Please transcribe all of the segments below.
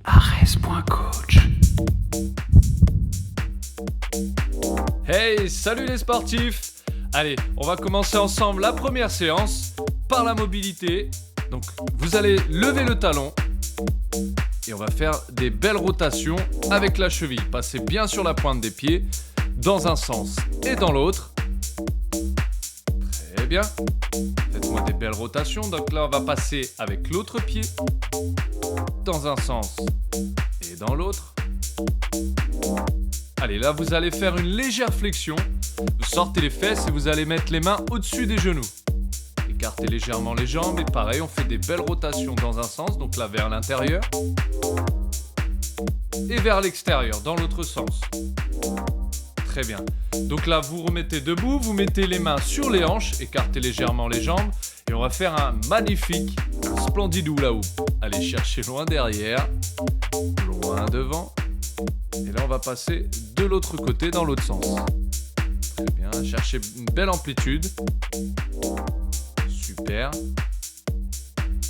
Ares.coach. Hey, salut les sportifs! Allez, on va commencer ensemble la première séance par la mobilité. Donc, vous allez lever le talon et on va faire des belles rotations avec la cheville. Passez bien sur la pointe des pieds dans un sens et dans l'autre. Très bien. Faites-moi des belles rotations. Donc là, on va passer avec l'autre pied dans un sens et dans l'autre. Allez, là, vous allez faire une légère flexion. Vous sortez les fesses et vous allez mettre les mains au-dessus des genoux. Écartez légèrement les jambes et pareil, on fait des belles rotations dans un sens, donc là vers l'intérieur. Et vers l'extérieur, dans l'autre sens. Très bien. Donc là, vous remettez debout, vous mettez les mains sur les hanches, écartez légèrement les jambes. Et on va faire un magnifique, un splendide hula hoop. Allez chercher loin derrière, loin devant. Et là, on va passer de l'autre côté, dans l'autre sens. Très bien, cherchez une belle amplitude. Super.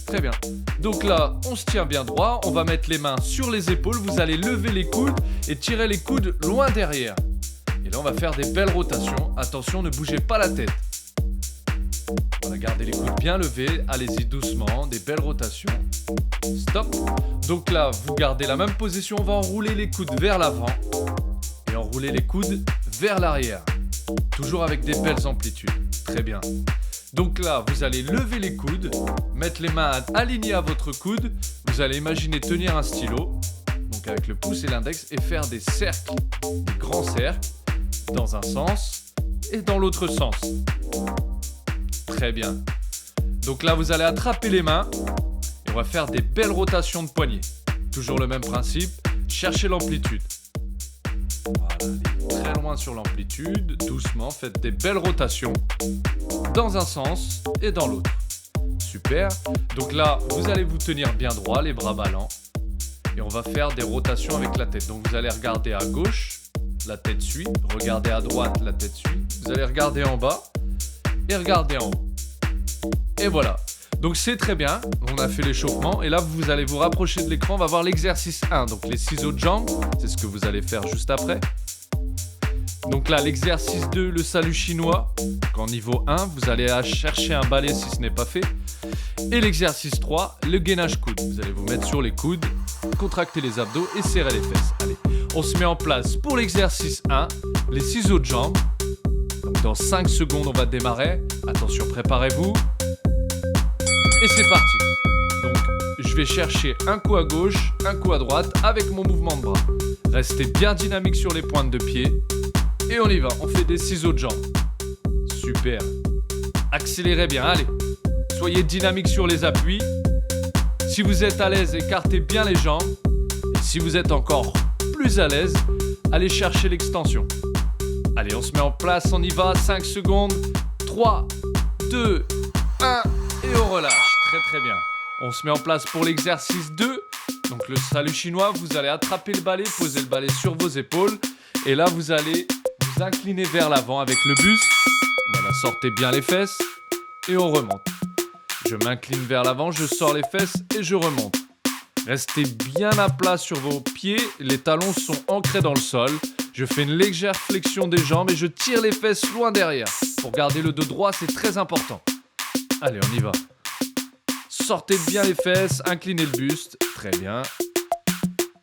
Très bien. Donc là, on se tient bien droit. On va mettre les mains sur les épaules. Vous allez lever les coudes et tirer les coudes loin derrière. Et là, on va faire des belles rotations. Attention, ne bougez pas la tête. Voilà, gardez les coudes bien levés. Allez-y doucement. Des belles rotations. Stop. Donc là, vous gardez la même position. On va enrouler les coudes vers l'avant et enrouler les coudes vers l'arrière. Toujours avec des belles amplitudes. Très bien. Donc là, vous allez lever les coudes, mettre les mains alignées à votre coude. Vous allez imaginer tenir un stylo, donc avec le pouce et l'index, et faire des cercles, des grands cercles, dans un sens et dans l'autre sens. Très bien. Donc là, vous allez attraper les mains et on va faire des belles rotations de poignets. Toujours le même principe, cherchez l'amplitude. Voilà, allez très loin sur l'amplitude, doucement, faites des belles rotations dans un sens et dans l'autre. Super. Donc là, vous allez vous tenir bien droit, les bras ballants. Et on va faire des rotations avec la tête. Donc vous allez regarder à gauche, la tête suit. Regardez à droite, la tête suit. Vous allez regarder en bas et regarder en haut. Et voilà. Donc c'est très bien, on a fait l'échauffement. Et là, vous allez vous rapprocher de l'écran. On va voir l'exercice 1. Donc les ciseaux de jambes, c'est ce que vous allez faire juste après. Donc là, l'exercice 2, le salut chinois. Donc en niveau 1, vous allez chercher un balai si ce n'est pas fait. Et l'exercice 3, le gainage coude. Vous allez vous mettre sur les coudes, contracter les abdos et serrer les fesses. Allez, on se met en place pour l'exercice 1, les ciseaux de jambes. Donc dans 5 secondes, on va démarrer. Attention, préparez-vous. Et c'est parti. Donc, je vais chercher un coup à gauche, un coup à droite avec mon mouvement de bras. Restez bien dynamique sur les pointes de pied. Et on y va, on fait des ciseaux de jambes. Super. Accélérez bien, allez. Soyez dynamique sur les appuis. Si vous êtes à l'aise, écartez bien les jambes. Et si vous êtes encore plus à l'aise, allez chercher l'extension. Allez, on se met en place, on y va. 5 secondes. 3, 2, 1. Et on relâche. Très très bien. On se met en place pour l'exercice 2. Donc le salut chinois, vous allez attraper le balai, poser le balai sur vos épaules. Et là, vous allez vous incliner vers l'avant avec le buste. Voilà, sortez bien les fesses et on remonte. Je m'incline vers l'avant, je sors les fesses et je remonte. Restez bien à plat sur vos pieds, les talons sont ancrés dans le sol. Je fais une légère flexion des jambes et je tire les fesses loin derrière. Pour garder le dos droit, c'est très important. Allez, on y va. Sortez bien les fesses, inclinez le buste. Très bien.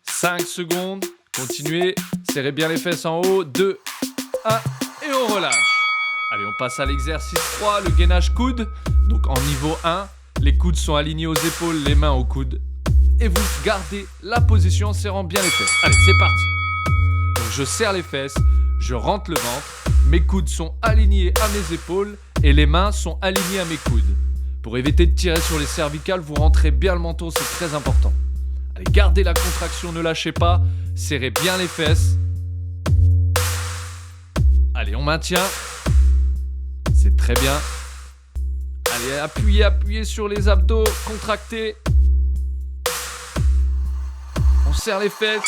5 secondes. Continuez. Serrez bien les fesses en haut. 2, 1 et on relâche. Allez, on passe à l'exercice 3, le gainage coude. Donc en niveau 1, les coudes sont alignés aux épaules, les mains aux coudes. Et vous gardez la position en serrant bien les fesses. Allez, c'est parti. Donc je serre les fesses, je rentre le ventre. Mes coudes sont alignés à mes épaules et les mains sont alignées à mes coudes. Pour éviter de tirer sur les cervicales, vous rentrez bien le menton, c'est très important. Allez, gardez la contraction, ne lâchez pas. Serrez bien les fesses. Allez, on maintient. C'est très bien. Allez, appuyez sur les abdos, contractez. On serre les fesses.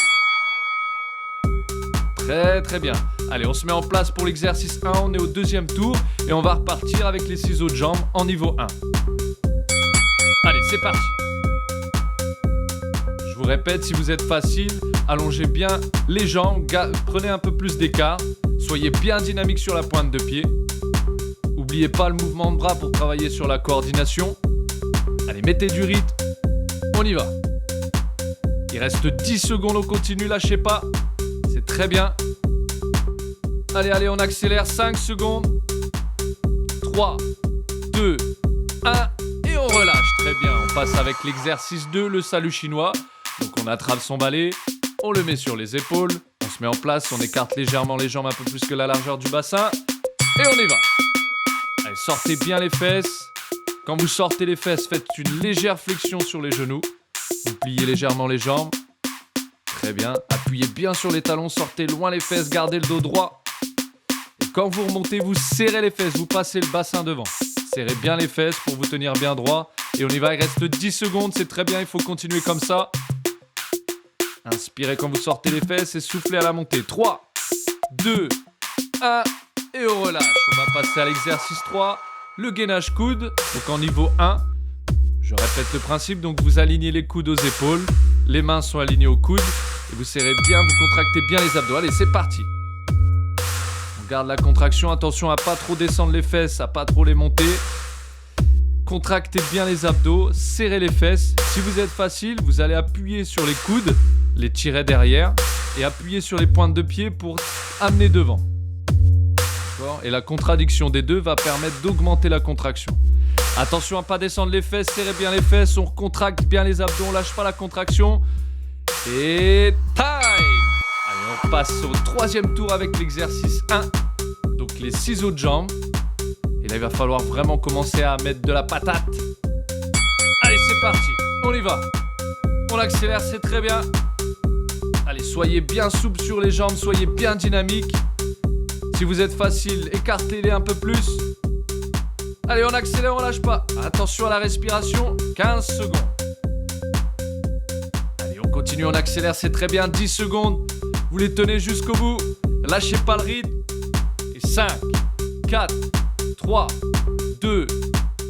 Très très bien. Allez, on se met en place pour l'exercice 1, on est au deuxième tour et on va repartir avec les ciseaux de jambes en niveau 1. Allez, c'est parti. Je vous vous répète, si vous êtes facile, allongez bien les jambes, prenez un peu plus d'écart, soyez bien dynamique sur la pointe de pied. N'oubliez pas le mouvement de bras pour travailler sur la coordination. Allez, mettez du rythme, on y va. Il reste 10 secondes, on continue, lâchez pas. C'est très bien. Allez, on accélère, 5 secondes. 3, 2, 1, et on relâche. Très bien, on passe avec l'exercice 2, le salut chinois. Donc on attrape son balai, on le met sur les épaules, on se met en place, on écarte légèrement les jambes un peu plus que la largeur du bassin, et on y va. Allez, sortez bien les fesses. Quand vous sortez les fesses, faites une légère flexion sur les genoux. Vous pliez légèrement les jambes. Très bien, appuyez bien sur les talons, sortez loin les fesses, gardez le dos droit. Et quand vous remontez, vous serrez les fesses, vous passez le bassin devant. Serrez bien les fesses pour vous tenir bien droit. Et on y va, il reste 10 secondes, c'est très bien, il faut continuer comme ça. Inspirez quand vous sortez les fesses et soufflez à la montée. 3, 2, 1, et on relâche. On va passer à l'exercice 3, le gainage coude. Donc en niveau 1, je répète le principe, donc vous alignez les coudes aux épaules, les mains sont alignées aux coudes, et vous serrez bien, vous contractez bien les abdos. Allez, c'est parti. On garde la contraction, attention à pas trop descendre les fesses, à pas trop les monter. Contractez bien les abdos, serrez les fesses. Si vous êtes facile, vous allez appuyer sur les coudes, les tirer derrière, et appuyer sur les pointes de pied pour amener devant. D'accord ? Et la contradiction des deux va permettre d'augmenter la contraction. Attention à pas descendre les fesses, serrez bien les fesses, on contracte bien les abdos, on lâche pas la contraction. Et time! Allez, on passe au troisième tour avec l'exercice 1. Donc les ciseaux de jambes. Et là, il va falloir vraiment commencer à mettre de la patate. Allez, c'est parti, on y va. On accélère, c'est très bien. Allez, soyez bien souple sur les jambes, soyez bien dynamique. Si vous êtes facile, écartez-les un peu plus. Allez, on accélère, on lâche pas. Attention à la respiration, 15 secondes. Allez, on continue, on accélère, c'est très bien, 10 secondes. Vous les tenez jusqu'au bout. Lâchez pas le rythme. Et 5, 4, 3, 2,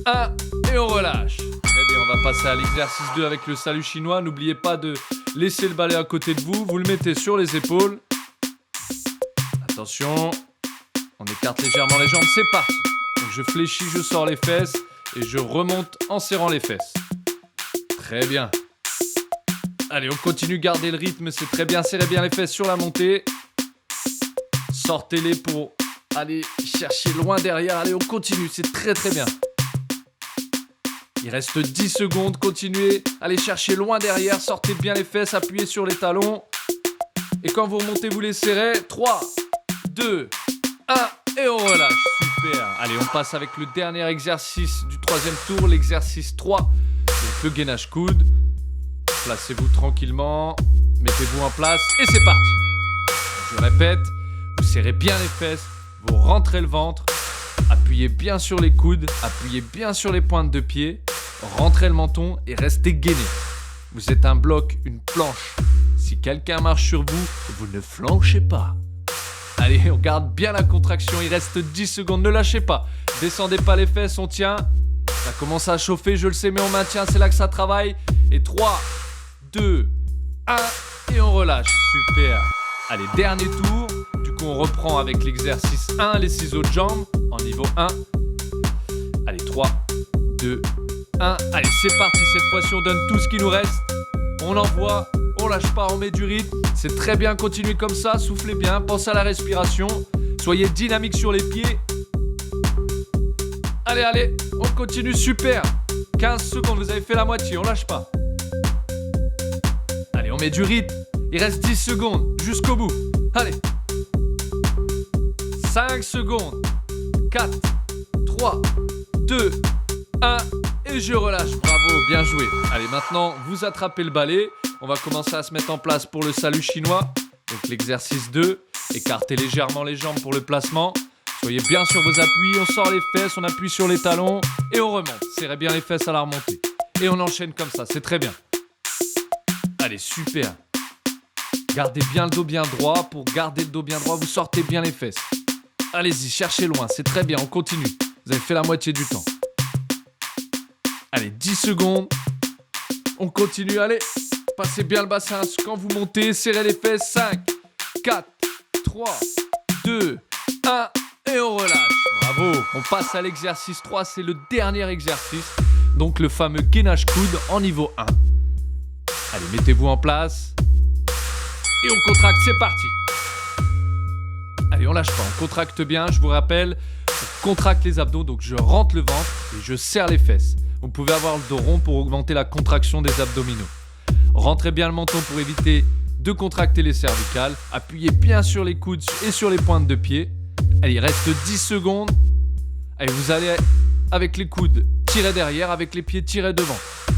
1, et on relâche. Très bien, on va passer à l'exercice 2 avec le salut chinois. N'oubliez pas de laisser le balai à côté de vous. Vous le mettez sur les épaules. Attention, on écarte légèrement les jambes, c'est parti. Donc je fléchis, je sors les fesses et je remonte en serrant les fesses. Très bien. Allez, on continue, gardez le rythme, c'est très bien. Serrez bien les fesses sur la montée. Sortez-les pour aller chercher loin derrière. Allez, on continue, c'est très très bien. Il reste 10 secondes, continuez. Allez chercher loin derrière, sortez bien les fesses, appuyez sur les talons. Et quand vous remontez, vous les serrez. 3, 2, 1, et on relâche. Super. Allez, on passe avec le dernier exercice du troisième tour, l'exercice 3. Donc le gainage coude. Placez-vous tranquillement, mettez-vous en place et c'est parti. Je répète, vous serrez bien les fesses, vous rentrez le ventre, appuyez bien sur les coudes, appuyez bien sur les pointes de pied, rentrez le menton et restez gainé. Vous êtes un bloc, une planche. Si quelqu'un marche sur vous, vous ne flanchez pas. Allez, on garde bien la contraction, il reste 10 secondes, ne lâchez pas. Descendez pas les fesses, on tient. Ça commence à chauffer, je le sais, mais on maintient, c'est là que ça travaille. Et 3, 2, 1, et on relâche. Super. Allez, dernier tour. Du coup, on reprend avec l'exercice 1, les ciseaux de jambes, en niveau 1. Allez, 3, 2, 1. Allez, c'est parti. Cette fois-ci, on donne tout ce qui nous reste. On envoie, on lâche pas, on met du rythme. C'est très bien, continuez comme ça, soufflez bien, pensez à la respiration. Soyez dynamique sur les pieds. Allez, on continue, super. 15 secondes, vous avez fait la moitié, on lâche pas. Allez, on met du rythme. Il reste 10 secondes, jusqu'au bout. Allez. 5 secondes. 4, 3, 2, 1. Et je relâche. Bravo, bien joué. Allez, maintenant, vous attrapez le balai. On va commencer à se mettre en place pour le salut chinois. Donc l'exercice 2. Écartez légèrement les jambes pour le placement. Soyez bien sur vos appuis. On sort les fesses, on appuie sur les talons. Et on remonte. Serrez bien les fesses à la remontée. Et on enchaîne comme ça, c'est très bien. Allez, super. Gardez bien le dos bien droit. Pour garder le dos bien droit, vous sortez bien les fesses. Allez-y, cherchez loin, c'est très bien, on continue. Vous avez fait la moitié du temps. Allez, 10 secondes. On continue, allez. Passez bien le bassin quand vous montez, serrez les fesses. 5, 4, 3, 2, 1 et on relâche. Bravo. On passe à l'exercice 3, c'est le dernier exercice. Donc le fameux gainage coude en niveau 1. Allez, mettez-vous en place. Et on contracte, c'est parti. Allez, on lâche pas, on contracte bien. Je vous rappelle, on contracte les abdos, donc je rentre le ventre et je serre les fesses. Vous pouvez avoir le dos rond pour augmenter la contraction des abdominaux. Rentrez bien le menton pour éviter de contracter les cervicales. Appuyez bien sur les coudes et sur les pointes de pied. Allez, il reste 10 secondes. Allez, vous allez avec les coudes tirer derrière, avec les pieds tirer devant.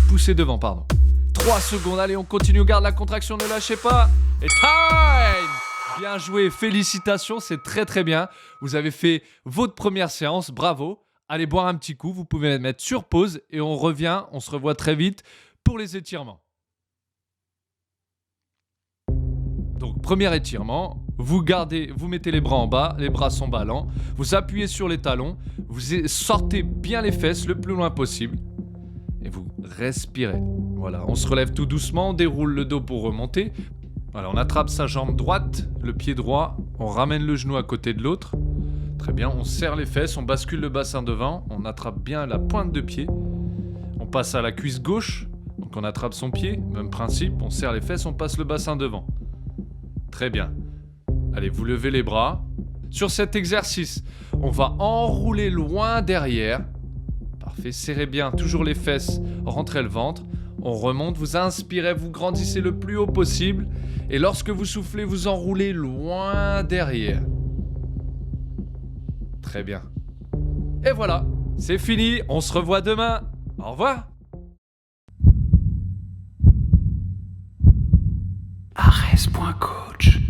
Pousser devant, pardon. 3 secondes, allez, on continue, on garde la contraction, ne lâchez pas. Et time! Bien joué, félicitations, c'est très très bien. Vous avez fait votre première séance, bravo. Allez boire un petit coup, vous pouvez mettre sur pause et on revient, on se revoit très vite pour les étirements. Donc, premier étirement, vous mettez les bras en bas, les bras sont ballants, vous appuyez sur les talons, vous sortez bien les fesses le plus loin possible et vous respirez. Voilà, on se relève tout doucement, on déroule le dos pour remonter. Voilà, on attrape sa jambe droite, le pied droit, on ramène le genou à côté de l'autre. Très bien, on serre les fesses, on bascule le bassin devant, on attrape bien la pointe de pied. On passe à la cuisse gauche, donc on attrape son pied, même principe, on serre les fesses, on passe le bassin devant. Très bien. Allez, vous levez les bras. Sur cet exercice, on va enrouler loin derrière. Parfait, serrez bien toujours les fesses, rentrez le ventre. On remonte, vous inspirez, vous grandissez le plus haut possible. Et lorsque vous soufflez, vous enroulez loin derrière. Très bien. Et voilà, c'est fini. On se revoit demain. Au revoir. Ares.coach